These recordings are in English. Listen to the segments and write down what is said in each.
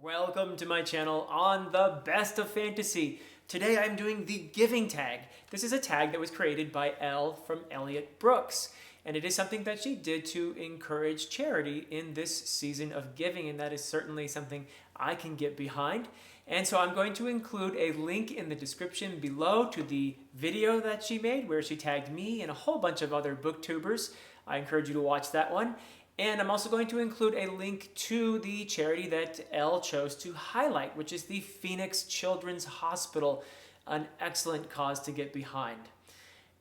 Welcome to my channel on the best of fantasy. Today I'm doing the giving tag. This is a tag that was created by Elle from Elliot Brooks. And it is something that she did to encourage charity in this season of giving. And that is certainly something I can get behind. And so I'm going to include a link in the description below to the video that she made where she tagged me and a whole bunch of other booktubers. I encourage you to watch that one. And I'm also going to include a link to the charity that Elle chose to highlight, which is the Phoenix Children's Hospital, an excellent cause to get behind.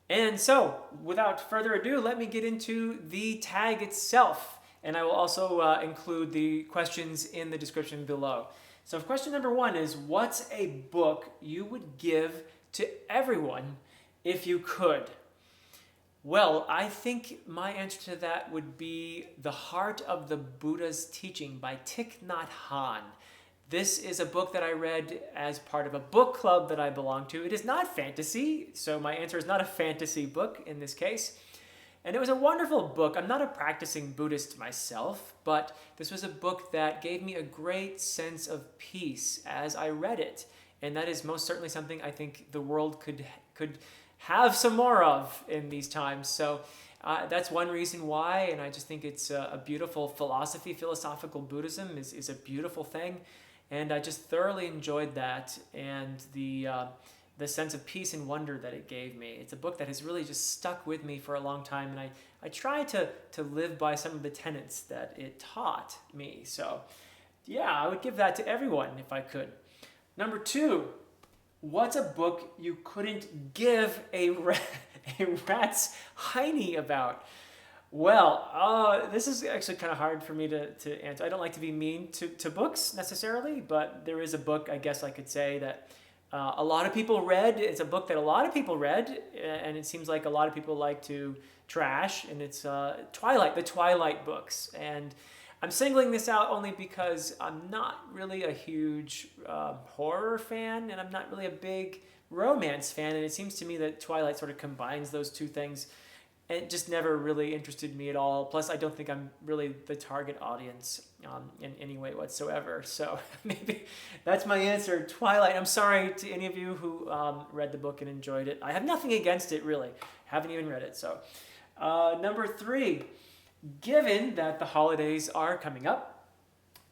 And so, without further ado, let me get into the tag itself. And I will also include the questions in the description below. So question number 1 is, what's a book you would give to everyone if you could? Well, I think my answer to that would be The Heart of the Buddha's Teaching by Thich Nhat Hanh. This is a book that I read as part of a book club that I belong to. It is not fantasy, so my answer is not a fantasy book in this case. And it was a wonderful book. I'm not a practicing Buddhist myself, but this was a book that gave me a great sense of peace as I read it. And that is most certainly something I think the world could have some more of in these times. So that's one reason why, and I just think it's a beautiful philosophy. Philosophical Buddhism is a beautiful thing, and I just thoroughly enjoyed that and the sense of peace and wonder that it gave me. It's a book that has really just stuck with me for a long time, and I try to live by some of the tenets that it taught me. So yeah, I would give that to everyone if I could. Number 2, what's a book you couldn't give a rat's hiney about? Well, this is actually kind of hard for me to answer. I don't like to be mean to books necessarily, but there is a book, I guess I could say, that a lot of people read. It's a book that a lot of people read, and it seems like a lot of people like to trash, and it's the Twilight books. And I'm singling this out only because I'm not really a huge horror fan, and I'm not really a big romance fan, and it seems to me that Twilight sort of combines those two things. It just never really interested me at all. Plus, I don't think I'm really the target audience in any way whatsoever. So maybe that's my answer, Twilight. I'm sorry to any of you who read the book and enjoyed it. I have nothing against it, really. Haven't even read it. So number 3. Given that the holidays are coming up,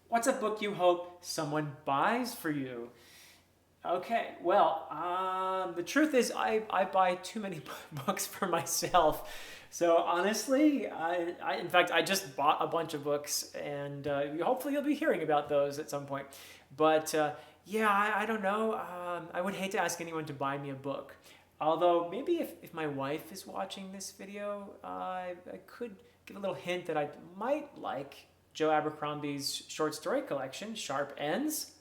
what's a book you hope someone buys for you? Okay, well, the truth is I buy too many books for myself. So honestly, in fact, I just bought a bunch of books, and hopefully you'll be hearing about those at some point. But yeah, I don't know. I would hate to ask anyone to buy me a book. Although maybe if my wife is watching this video, I could give a little hint that I might like Joe Abercrombie's short story collection, Sharp Ends.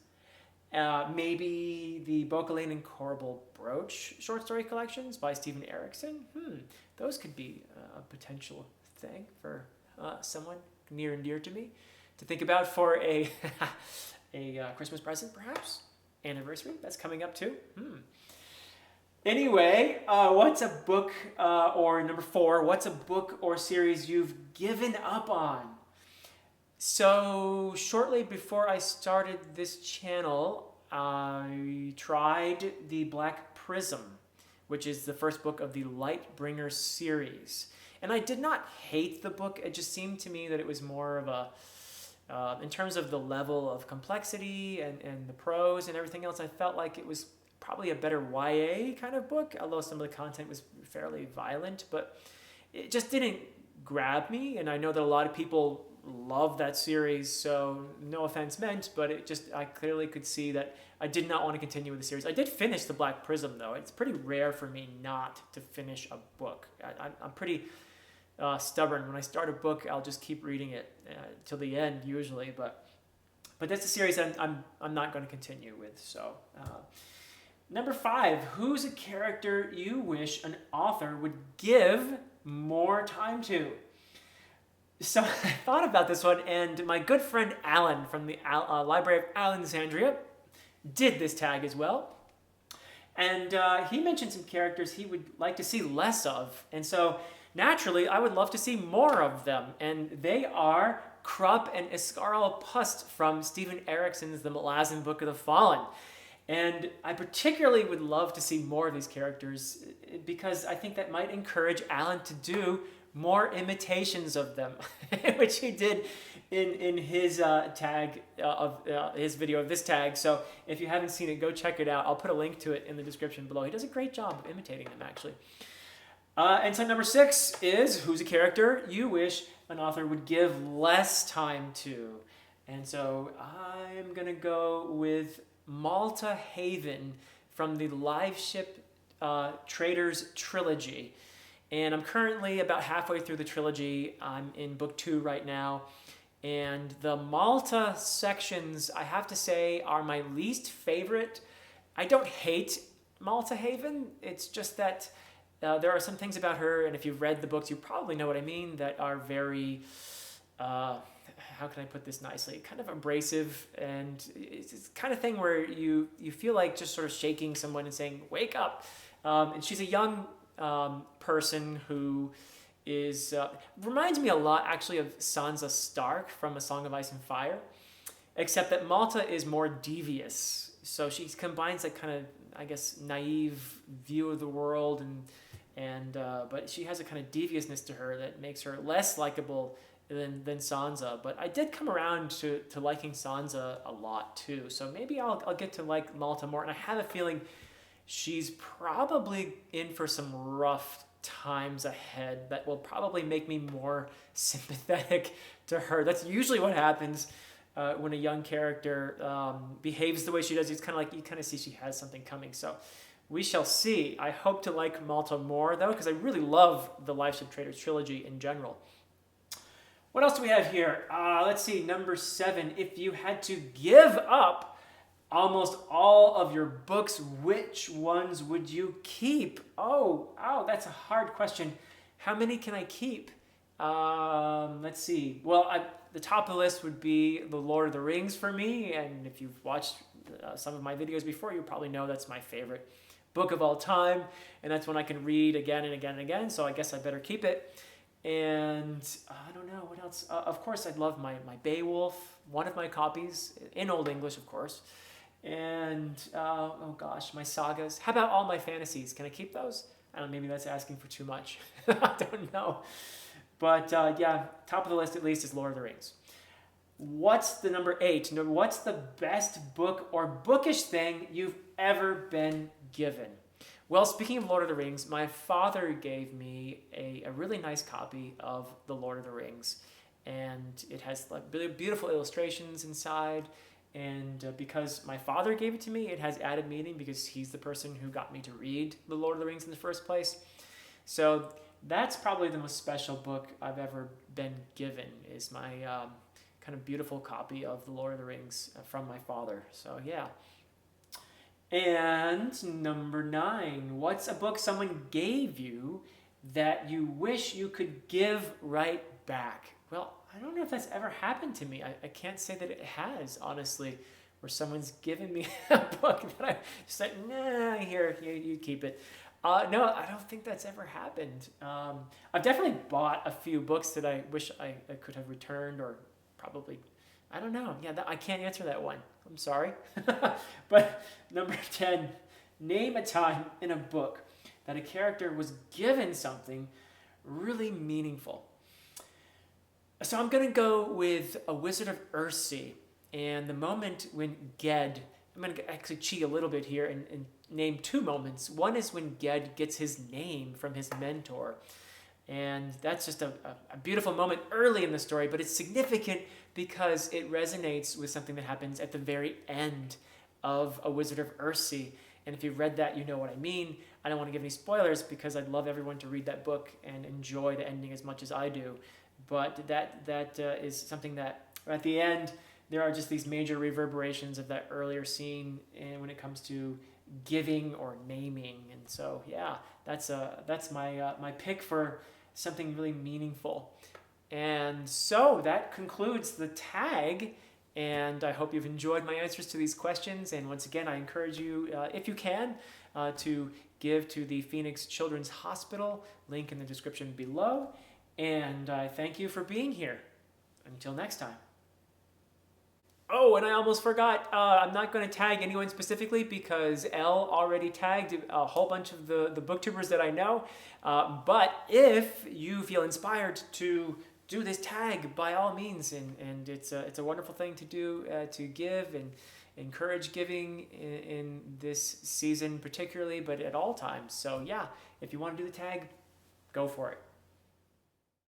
Maybe the Boccaline and Corbel Brooch short story collections by Stephen Erickson. Those could be a potential thing for someone near and dear to me to think about for a Christmas present, perhaps. Anniversary, that's coming up too. Anyway, what's a book, or number 4, what's a book or series you've given up on? So shortly before I started this channel, I tried the Black Prism, which is the first book of the Lightbringer series. And I did not hate the book. It just seemed to me that it was more of a, in terms of the level of complexity and the prose and everything else, I felt like it was probably a better YA kind of book, although some of the content was fairly violent, but it just didn't grab me. And I know that a lot of people love that series, so no offense meant, but I clearly could see that I did not want to continue with the series. I did finish the Black Prism, though. It's pretty rare for me not to finish a book. I'm pretty stubborn. When I start a book, I'll just keep reading it till the end usually, but that's a series I'm not going to continue with. So number 5, who's a character you wish an author would give more time to? So I thought about this one, and my good friend Alan from the Library of Alexandria did this tag as well. And he mentioned some characters he would like to see less of. And so naturally, I would love to see more of them. And they are Krupp and Iskarl Pust from Stephen Erikson's The Malazan Book of the Fallen. And I particularly would love to see more of these characters because I think that might encourage Alan to do more imitations of them, which he did in his tag of his video of this tag. So if you haven't seen it, go check it out. I'll put a link to it in the description below. He does a great job of imitating them, actually. And so number 6 is, who's a character you wish an author would give less time to? And so I'm going to go with Malta Haven from the Live Ship Traders trilogy. And I'm currently about halfway through the trilogy. I'm in book 2 right now. And the Malta sections, I have to say, are my least favorite. I don't hate Malta Haven. It's just that there are some things about her, and if you've read the books, you probably know what I mean, that are very, how can I put this nicely, kind of abrasive, and it's the kind of thing where you feel like just sort of shaking someone and saying, wake up. And she's a young person who is, reminds me a lot actually of Sansa Stark from A Song of Ice and Fire, except that Malta is more devious. So she combines that kind of, I guess, naive view of the world, but she has a kind of deviousness to her that makes her less likable than Sansa. But I did come around to liking Sansa a lot too. So maybe I'll get to like Malta more. And I have a feeling she's probably in for some rough times ahead that will probably make me more sympathetic to her. That's usually what happens when a young character behaves the way she does. It's kind of like you kind of see she has something coming. So we shall see. I hope to like Malta more though, because I really love the Live Ship Traders trilogy in general. What else do we have here? Let's see, number 7. If you had to give up almost all of your books, which ones would you keep? Oh, that's a hard question. How many can I keep? Let's see. Well, the top of the list would be The Lord of the Rings for me, and if you've watched some of my videos before, you probably know that's my favorite book of all time, and that's one I can read again and again and again, so I guess I better keep it. And I don't know, what else? Of course, I'd love my Beowulf, one of my copies, in Old English, of course. And, oh gosh, my sagas. How about all my fantasies? Can I keep those? I don't know, maybe that's asking for too much. I don't know. But yeah, top of the list at least is Lord of the Rings. What's the number 8? What's the best book or bookish thing you've ever been given? Well, speaking of Lord of the Rings, my father gave me a really nice copy of The Lord of the Rings. And it has like beautiful illustrations inside. And because my father gave it to me, it has added meaning because he's the person who got me to read The Lord of the Rings in the first place. So that's probably the most special book I've ever been given, is my kind of beautiful copy of The Lord of the Rings from my father. So yeah. And number 9, what's a book someone gave you that you wish you could give right back? Well, I don't know if that's ever happened to me. I can't say that it has, honestly, where someone's given me a book that I just like, nah, here, you keep it. No, I don't think that's ever happened. I've definitely bought a few books that I wish I could have returned, or probably, I don't know. Yeah, I can't answer that one. I'm sorry. But number 10, name a time in a book that a character was given something really meaningful. So I'm going to go with A Wizard of Earthsea, and the moment when Ged, I'm going to actually cheat a little bit here and name 2 moments. One is when Ged gets his name from his mentor, and that's just a beautiful moment early in the story, but it's significant because it resonates with something that happens at the very end of A Wizard of Earthsea. And if you've read that, you know what I mean. I don't want to give any spoilers because I'd love everyone to read that book and enjoy the ending as much as I do. But that is something that at the end, there are just these major reverberations of that earlier scene, and when it comes to giving or naming. And so, yeah, that's my pick for something really meaningful. And so that concludes the tag, and I hope you've enjoyed my answers to these questions. And once again, I encourage you, if you can, to give to the Phoenix Children's Hospital, link in the description below. And I thank you for being here. Until next time. Oh, and I almost forgot. I'm not going to tag anyone specifically because Elle already tagged a whole bunch of the booktubers that I know. But if you feel inspired to do this tag, by all means, and it's a wonderful thing to do, to give and encourage giving in this season particularly, but at all times. So yeah, if you want to do the tag, go for it.